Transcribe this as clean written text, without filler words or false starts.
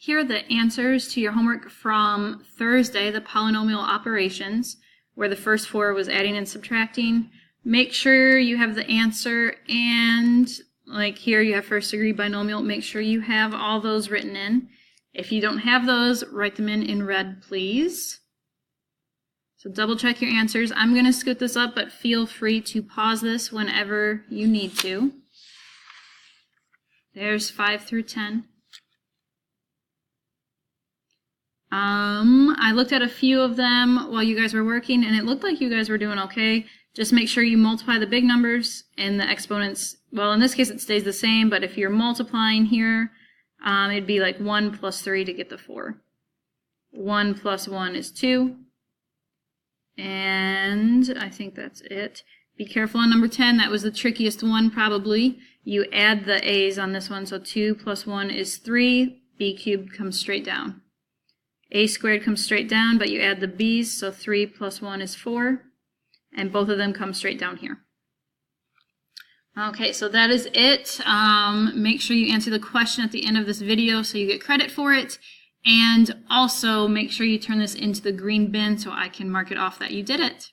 here are the answers to your homework from Thursday, the polynomial operations, where the first 4 was adding and subtracting. Make sure you have the answer, and like here you have first degree binomial, make sure you have all those written in. If you don't have those, write them in red, please. So double check your answers. I'm going to scoot this up, but feel free to pause this whenever you need to. There's 5 through 10. I looked at a few of them while you guys were working, and it looked like you guys were doing okay. Just make sure you multiply the big numbers and the exponents. Well, in this case it stays the same, but if you're multiplying here, it'd be like 1 plus 3 to get the 4. 1 plus 1 is 2. And I think that's it. Be careful on number 10. That was the trickiest one probably. You add the a's on this one, so 2 plus 1 is 3. B cubed comes straight down. A squared comes straight down, but you add the b's, so 3 plus 1 is 4. And both of them come straight down here. Okay, so that is it. Make sure you answer the question at the end of this video so you get credit for it. And also make sure you turn this into the green bin so I can mark it off that you did it.